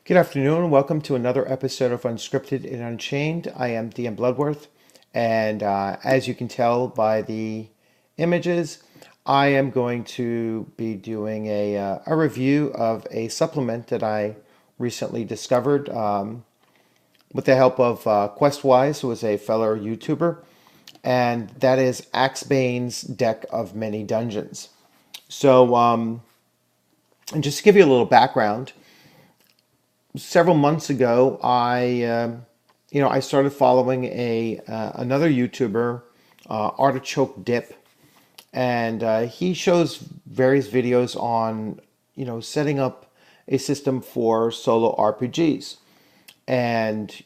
Good afternoon. Welcome to another episode of Unscripted and Unchained. I am DM Bloodworth, and as you can tell by the images, I am going to be doing a review of a supplement that I recently discovered with the help of Questwise, who is a fellow YouTuber, and that is Axebane's Deck of Many Dungeons. And just to give you a little background, several months ago, I started following a another YouTuber, Artichoke Dip, and he shows various videos on setting up a system for solo RPGs, and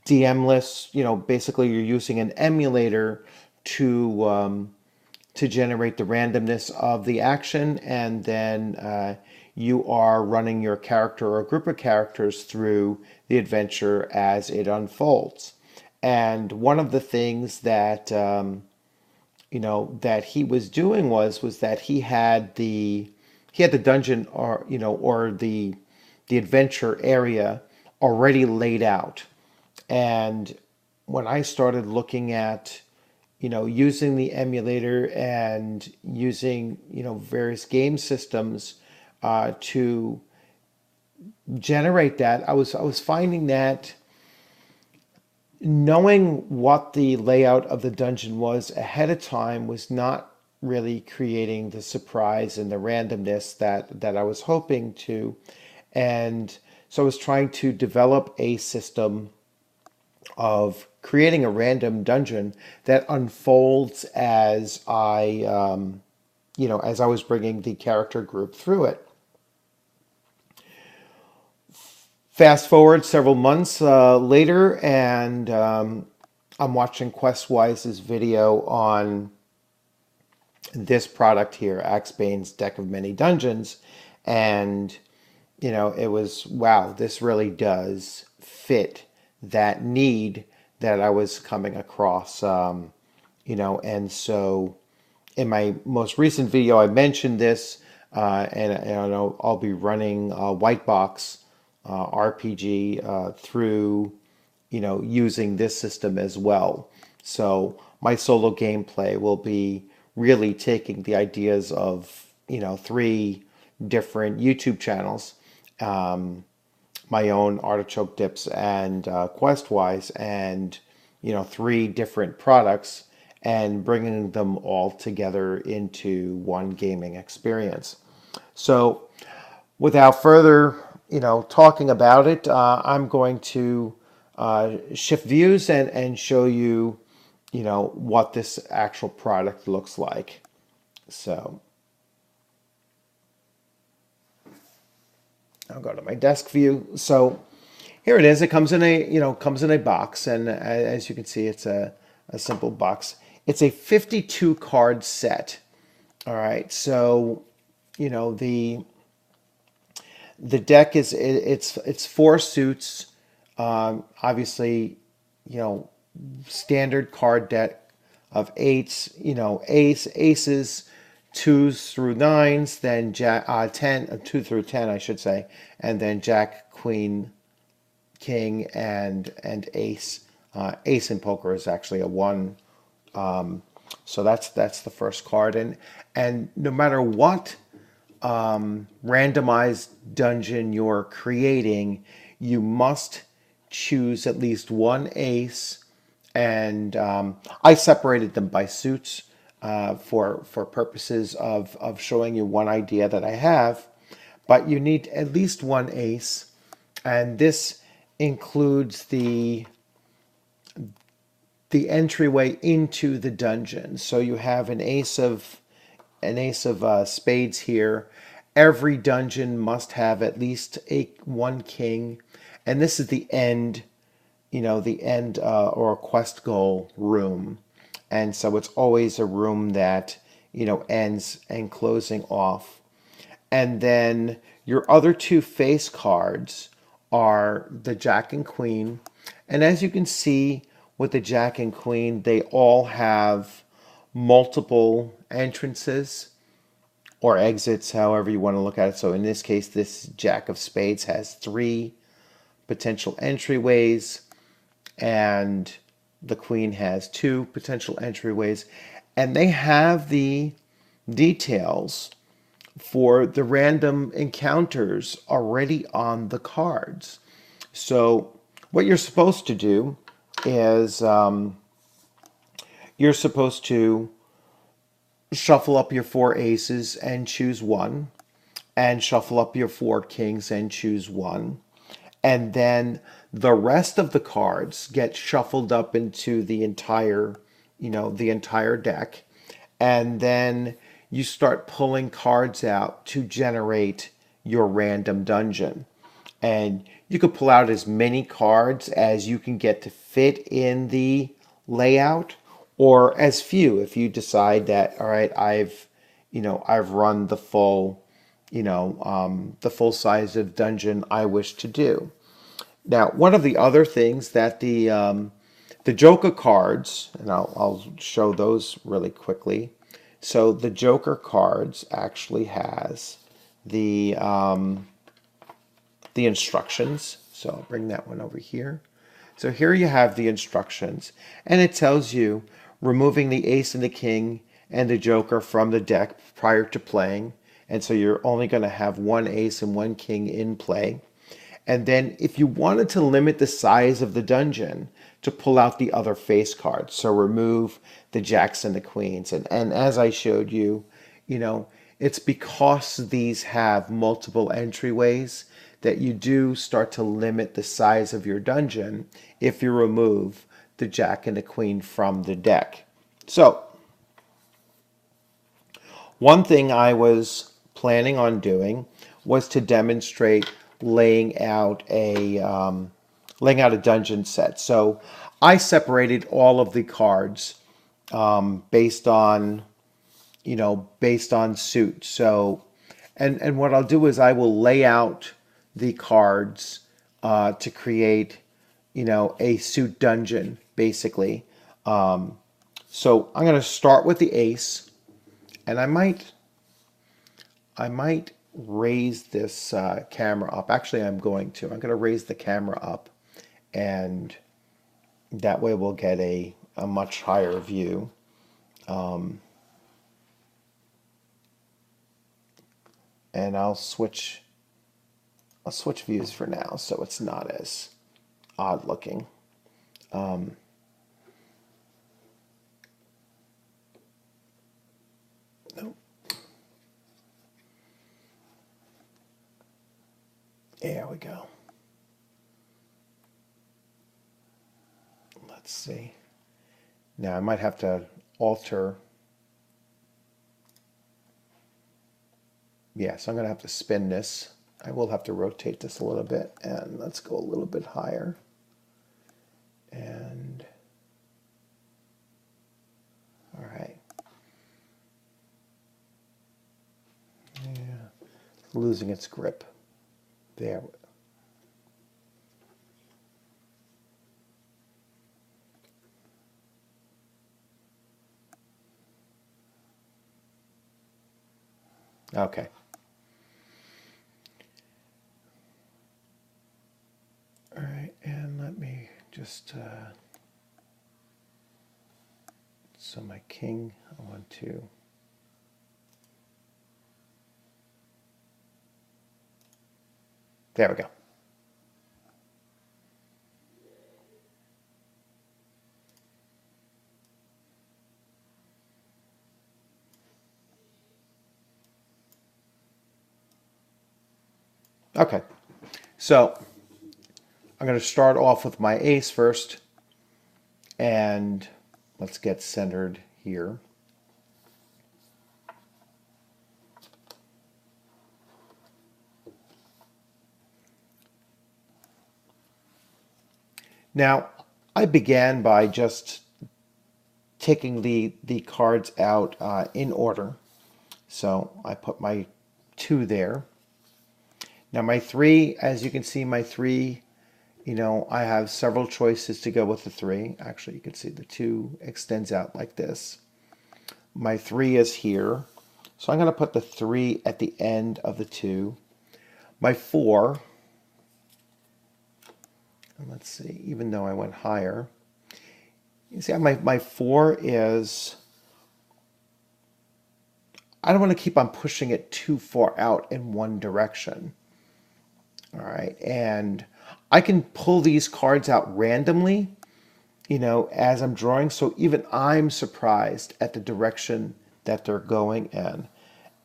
DM-less. Basically, you're using an emulator to generate the randomness of the action, and then you are running your character or a group of characters through the adventure as it unfolds. And one of the things that that he was doing was that he had the dungeon or the adventure area already laid out. And when I started looking at using the emulator and using various game systems to generate that, I was finding that knowing what the layout of the dungeon was ahead of time was not really creating the surprise and the randomness that I was hoping to. And so I was trying to develop a system of creating a random dungeon that unfolds as I was bringing the character group through it. Fast forward several months later, and I'm watching Questwise's video on this product here, Axebane's Deck of Many Dungeons, and it was, wow, this really does fit that need that I was coming across. And so in my most recent video, I mentioned this, and I'll be running White Box RPG through, using this system as well. So my solo gameplay will be really taking the ideas of, three different YouTube channels, my own Artichoke Dips and Questwise, and three different products, and bringing them all together into one gaming experience. So without further talking about it, I'm going to shift views and show you what this actual product looks like. So I'll go to my desk view. So here it is. It comes in a box, and as you can see, it's a simple box. It's a 52 card set. All right. So the deck it's four suits. Obviously, standard card deck of eights. Aces, twos through nines, then jack, 10, 2 through 10, I should say, and then jack, queen, king, and ace. Ace in poker is actually a one. So that's the first card, and no matter what randomized dungeon you're creating, you must choose at least one ace, and I separated them by suits for purposes of showing you one idea that I have, but you need at least one ace, and this includes the entryway into the dungeon. So you have an ace of spades here. Every dungeon must have at least one king, and this is the end, or a quest goal room, and so it's always a room that ends and closing off. And then your other two face cards are the jack and queen, and as you can see with the jack and queen, they all have multiple entrances or exits, however you want to look at it. So in this case, this Jack of Spades has 3 potential entryways, and the Queen has 2 potential entryways, and they have the details for the random encounters already on the cards. So what you're supposed to do is you're supposed to shuffle up your 4 aces and choose 1, and shuffle up your 4 kings and choose 1. And then the rest of the cards get shuffled up into the entire, the entire deck. And then you start pulling cards out to generate your random dungeon. And you could pull out as many cards as you can get to fit in the layout, or as few if you decide that, all right, I've run the full, the full size of dungeon I wish to do. Now, one of the other things that the Joker cards, and I'll show those really quickly. So the Joker cards actually has the instructions. So I'll bring that one over here. So here you have the instructions, and it tells you removing the ace and the king and the joker from the deck prior to playing. And so you're only going to have 1 ace and 1 king in play. And then if you wanted to limit the size of the dungeon, to pull out the other face cards. So remove the jacks and the queens. And as I showed you, it's because these have multiple entryways that you do start to limit the size of your dungeon if you remove the jack and the queen from the deck. So one thing I was planning on doing was to demonstrate laying out a dungeon set. So I separated all of the cards based on suit. So and what I'll do is I will lay out the cards to create a suit dungeon basically. So I'm going to start with the ace, and I might raise this camera up. Actually, I'm going to raise the camera up, and that way we'll get a much higher view. And I'll switch views for now so it's not as odd looking. Nope. There we go. Let's see. Now I might have to alter. Yeah, so I'm going to have to spin this. I will have to rotate this a little bit, and let's go a little bit higher. And all right. Yeah, losing its grip. There. Okay. All right, and let me just, so my king, I want to, there we go. Okay, so I'm going to start off with my ace first, and let's get centered here. Now, I began by just taking the cards out in order. So I put my 2 there. Now my 3, as you can see, my 3, I have several choices to go with the 3. Actually, you can see the 2 extends out like this. My 3 is here. So I'm going to put the 3 at the end of the 2. My 4, and let's see, even though I went higher, you see my 4 is, I don't want to keep on pushing it too far out in one direction. All right, and I can pull these cards out randomly, as I'm drawing, so even I'm surprised at the direction that they're going in.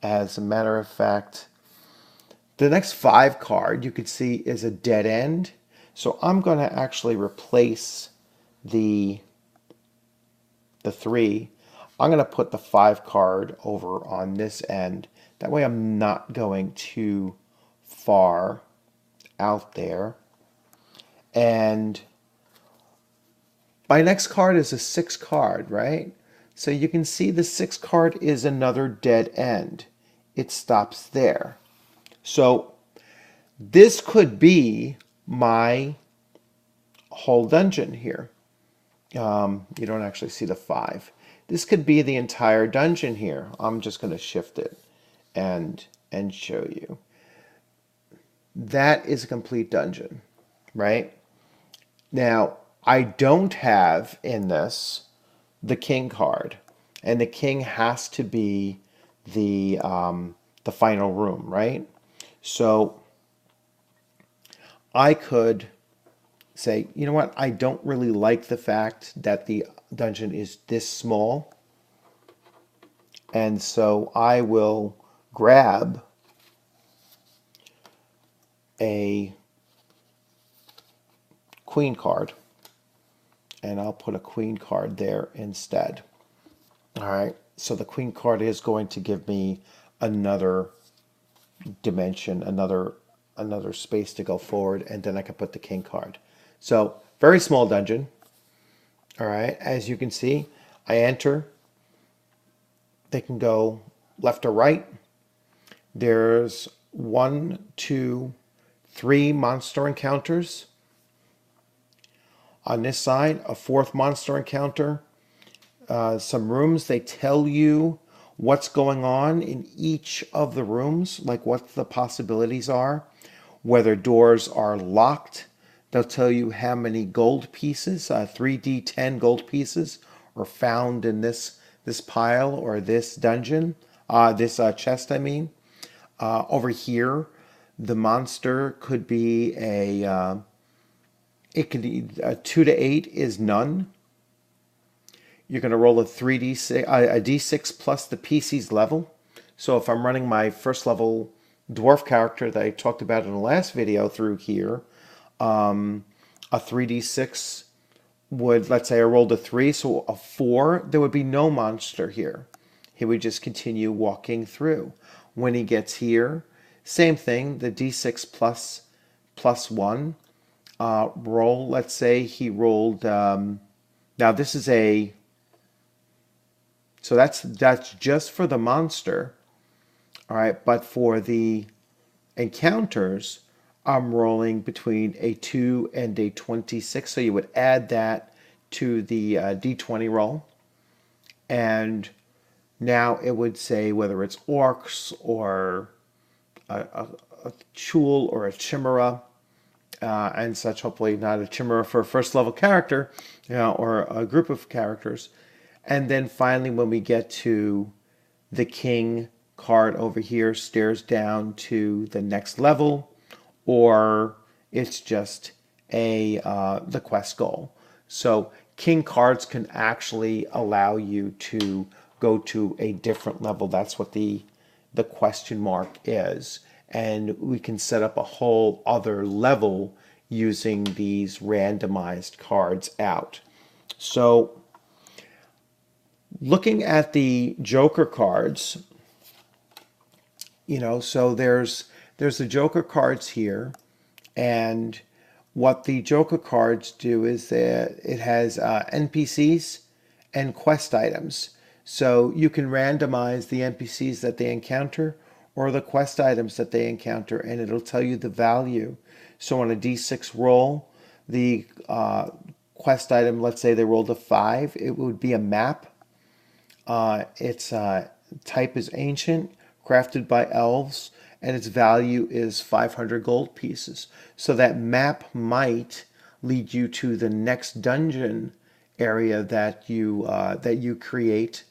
As a matter of fact, the next 5 card you could see is a dead end. So I'm going to actually replace the 3. I'm going to put the 5 card over on this end. That way I'm not going too far out there. And my next card is a 6 card, right? So you can see the 6 card is another dead end. It stops there. So this could be my whole dungeon here. You don't actually see the 5. This could be the entire dungeon here. I'm just going to shift it and show you. That is a complete dungeon, right? Now, I don't have in this the king card, and the king has to be the final room, right? So I could say, you know what, I don't really like the fact that the dungeon is this small, and so I will grab a queen card, and I'll put a queen card there instead. All right, so the queen card is going to give me another dimension, another space to go forward, and then I can put the king card. So very small dungeon. All right, as you can see, I enter. They can go left or right. There's 1, 2, 3 monster encounters. On this side, a 4th monster encounter. Some rooms, they tell you what's going on in each of the rooms, like what the possibilities are, whether doors are locked. They'll tell you how many gold pieces, 3d10 gold pieces, are found in this pile or this dungeon, this chest, I mean. Over here, the monster could be it could be a 2 to 8 is none. You're going to roll a d6 plus the PC's level. So if I'm running my first level dwarf character that I talked about in the last video through here, a 3d6 would, let's say I rolled a 3, so a 4, there would be no monster here. He would just continue walking through. When he gets here, same thing, the d6 plus 1. Roll, let's say he rolled, now this is so that's just for the monster. All right, but for the encounters, I'm rolling between a 2 and a 26. So you would add that to the d20 roll. And now it would say whether it's orcs or a chul or a chimera and such. Hopefully not a chimera for a first level character, or a group of characters. And then finally, when we get to the king card over here, stares down to the next level, or it's just the quest goal. So king cards can actually allow you to go to a different level. That's what the question mark is. And we can set up a whole other level using these randomized cards out. So looking at the Joker cards, so there's the Joker cards here, and what the Joker cards do is that it has NPCs and quest items. So you can randomize the NPCs that they encounter or the quest items that they encounter, and it'll tell you the value. So on a D6 roll, the quest item, let's say they rolled a 5, it would be a map. It's type is ancient, crafted by elves, and its value is 500 gold pieces. So that map might lead you to the next dungeon area that you create,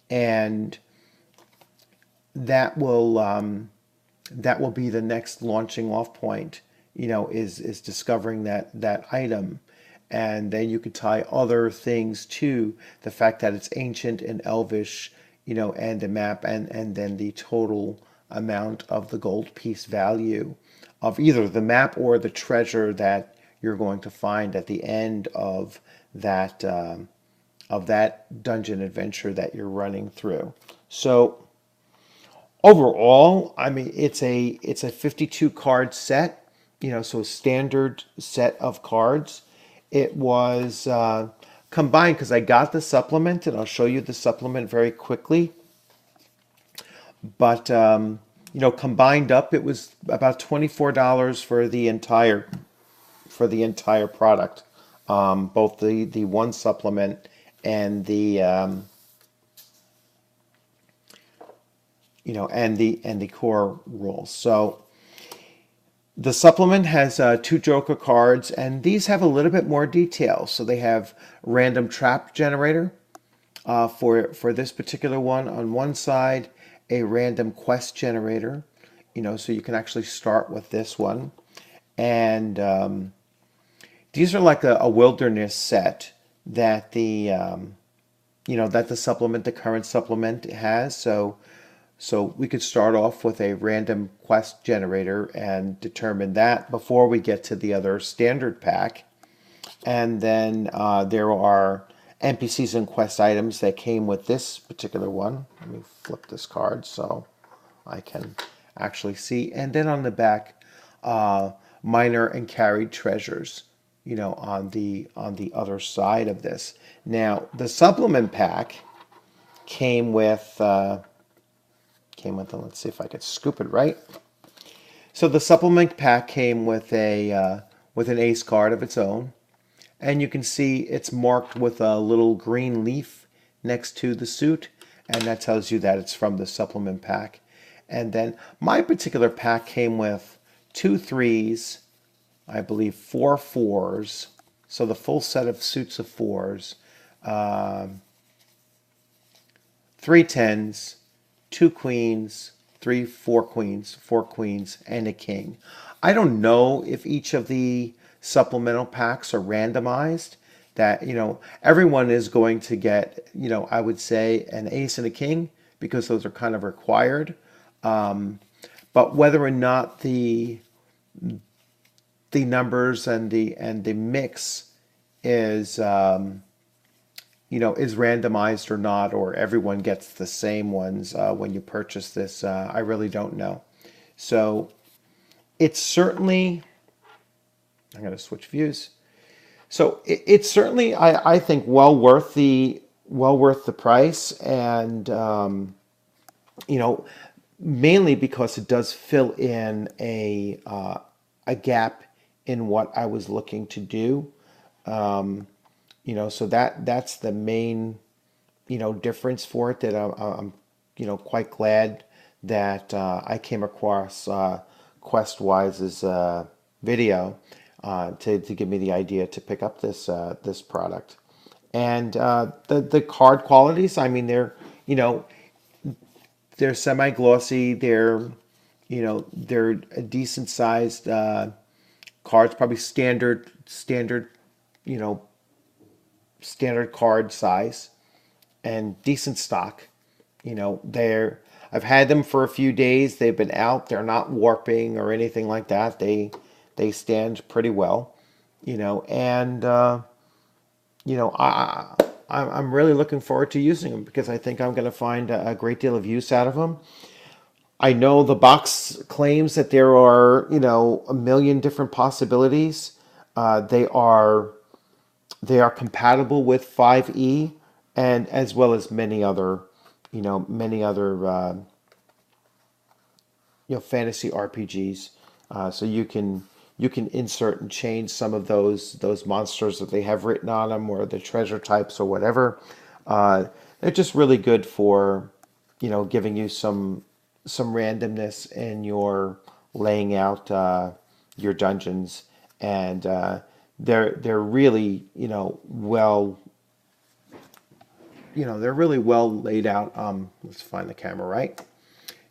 and that will that will be the next launching off point. Is discovering that item, and then you could tie other things to the fact that it's ancient and elvish, and the map, and then the total amount of the gold piece value of either the map or the treasure that you're going to find at the end of that dungeon adventure that you're running through. So overall, I mean, it's a 52 card set, so a standard set of cards. It was combined because I got the supplement, and I'll show you the supplement very quickly. But combined up, it was about $24 for the entire product, both the one supplement and the and the core rules. So the supplement has 2 Joker cards, and these have a little bit more detail. So they have random trap generator for this particular one on one side, a random quest generator, so you can actually start with this one. And these are like a wilderness set that that the current supplement has. So we could start off with a random quest generator and determine that before we get to the other standard pack. And then there are NPCs and quest items that came with this particular one. Let me flip this card so I can actually see. And then on the back, minor and carried treasures, on the other side of this. Now, the supplement pack came with let's see if I could scoop it right. So the supplement pack came with with an ace card of its own, and you can see it's marked with a little green leaf next to the suit, and that tells you that it's from the supplement pack. And then my particular pack came with 2 3s, I believe 4 4s, so the full set of suits of 4s, 3 10s, 2 queens, 4 queens, and a king. I don't know if each of the supplemental packs are randomized. That everyone is going to get I would say an ace and a king because those are kind of required. But whether or not the numbers and the mix is is randomized or not, or everyone gets the same ones when you purchase this, I really don't know. So it's certainly, I'm going to switch views. So it's certainly, I think, well worth the price, and mainly because it does fill in a gap in what I was looking to do. So that's the main, difference for it, that I'm quite glad that I came across QuestWise's video to give me the idea to pick up this product. And the card qualities, I mean, they're semi-glossy, they're a decent sized cards, probably standard standard card size and decent stock. I've had them for a few days. They've been out. They're not warping or anything like that. They stand pretty well. And I'm really looking forward to using them because I think I'm going to find a great deal of use out of them. I know the box claims that there are, a million different possibilities. They are compatible with 5e, and as well as many other fantasy RPGs. So you can insert and change some of those monsters that they have written on them, or the treasure types or whatever. They're just really good for giving you some randomness in your laying out your dungeons, and they're really they're really well laid out. Let's find the camera right.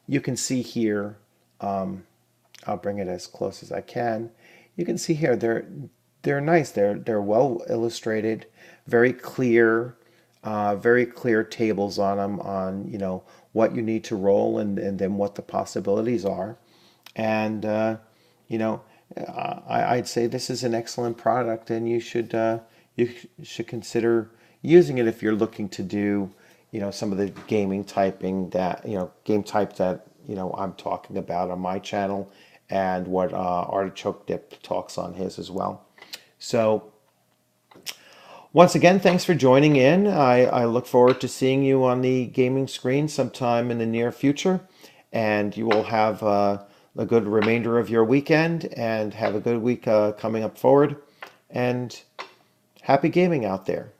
You can see here. I'll bring it as close as I can. You can see here they're nice. They're well illustrated, very clear tables on them on what you need to roll and then what the possibilities are. And you know I'd say this is an excellent product, and you should consider using it if you're looking to do some of the gaming typing that game type that I'm talking about on my channel, and what Artichoke Dip talks on his as well. So once again, thanks for joining in. I look forward to seeing you on the gaming screen sometime in the near future, and you will have a good remainder of your weekend, and have a good week coming up forward, and happy gaming out there.